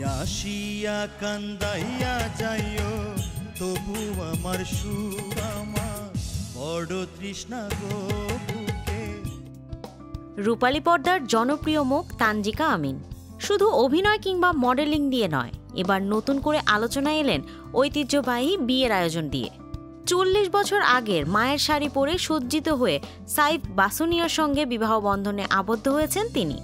আসিয়া কান্দাইয়া যাইও, তবু আমার সুখ, আমার বড় তৃষ্ণা গো বুকে। রূপালী পর্দার জনপ্রিয় মুখ তানজিকা আমিন শুধু অভিনয় কিংবা মডেলিং দিয়ে নয়, এবার নতুন করে আলোচনায় এলেন ঐতিহ্যবাহী বিয়ের আয়োজন দিয়ে। 40 বছর আগের মায়ের শাড়ি পরে সজ্জিত হয়ে সাইফ বাসুনিয়ার সঙ্গে বিবাহ বন্ধনে আবদ্ধ হয়েছেন তিনি।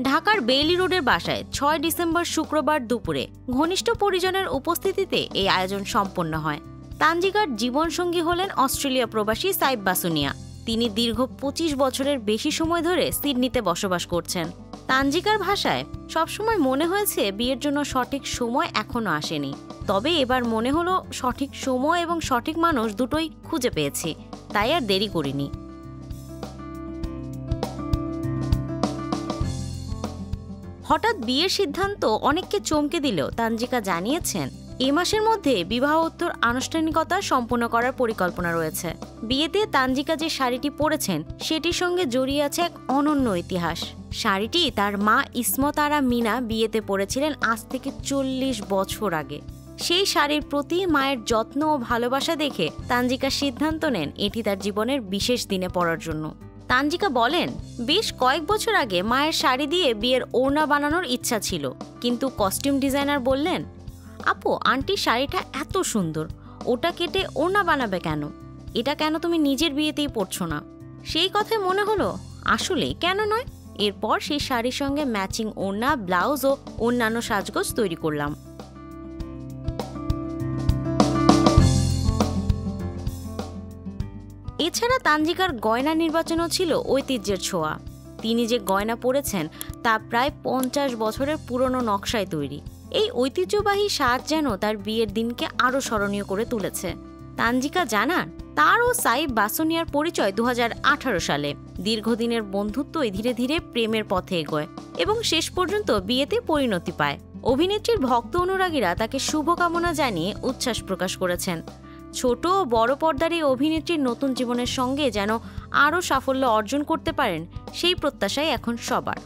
ঢাকার বেইলি রোডের বাসায় 6 ডিসেম্বর শুক্রবার দুপুরে ঘনিষ্ঠ পরিজনের উপস্থিতিতে এই আয়োজন সম্পন্ন হয়। তানজিকার জীবনসঙ্গী হলেন অস্ট্রেলিয়া প্রবাসী সাইফ বাসুনিয়া। তিনি দীর্ঘ 25 বছরের বেশি সময় ধরে সিডনিতে বসবাস করছেন। তানজিকার ভাষায়, সবসময় মনে হয়েছে বিয়ের জন্য সঠিক সময় এখনো আসেনি, তবে এবার মনে হলো সঠিক সময় এবং সঠিক মানুষ দুটোই খুঁজে পেয়েছি, তাই আর দেরি করিনি। হঠাৎ বিয়ের সিদ্ধান্ত অনেককে চমকে দিলেও তানজিকা জানিয়েছেন এ মাসের মধ্যে বিবাহোত্তর আনুষ্ঠানিকতা সম্পন্ন করার পরিকল্পনা রয়েছে। বিয়েতে তানজিকা যে শাড়িটি পরেছেন সেটির সঙ্গে জড়িয়ে আছে এক অনন্য ইতিহাস। শাড়িটি তার মা ইসমত আরা মিনা বিয়েতে পরেছিলেন আজ থেকে 40 বছর আগে। সেই শাড়ির প্রতি মায়ের যত্ন ও ভালোবাসা দেখে তানজিকা সিদ্ধান্ত নেন এটি তার জীবনের বিশেষ দিনে পরার জন্য। তানজিকা বলেন, বেশ কয়েক বছর আগে মায়ের শাড়ি দিয়ে বিয়ের ওড়না বানানোর ইচ্ছা ছিল, কিন্তু কস্টিউম ডিজাইনার বললেন, আপু আন্টি শাড়িটা এত সুন্দর, ওটা কেটে ওড়না বানাবে কেন? এটা কেন তুমি নিজের বিয়েতেই পরছো না? সেই কথায় মনে হলো আসলে কেন নয়। এরপর সেই শাড়ির সঙ্গে ম্যাচিং ওড়না, ব্লাউজ ও অন্যান্য সাজগোজ তৈরি করলাম। এছাড়া তানজিকার গয়না নির্বাচনও ছিল ঐতিহ্যের ছোঁয়া। তিনি যে গয়না পরেছেন তা প্রায় 50 বছরের পুরনো নকশায় তৈরি। এই ঐতিহ্যবাহী সাজ যেন তার বিয়ের দিনকে আরও স্মরণীয় করে তুলেছে। তানজিকা জানান, তার ও সাইফ বাসুনিয়ার পরিচয় 2018 সালে। দীর্ঘদিনের বন্ধুত্বই ধীরে ধীরে প্রেমের পথে এগোয় এবং শেষ পর্যন্ত বিয়েতে পরিণতি পায়। অভিনেত্রীর ভক্ত অনুরাগীরা তাকে শুভকামনা জানিয়ে উচ্ছ্বাস প্রকাশ করেছেন। ছোট ও বড় পর্দার এই অভিনেত্রীর নতুন জীবনের সঙ্গে যেন আরও সাফল্য অর্জন করতে পারেন, সেই প্রত্যাশাই এখন সবার।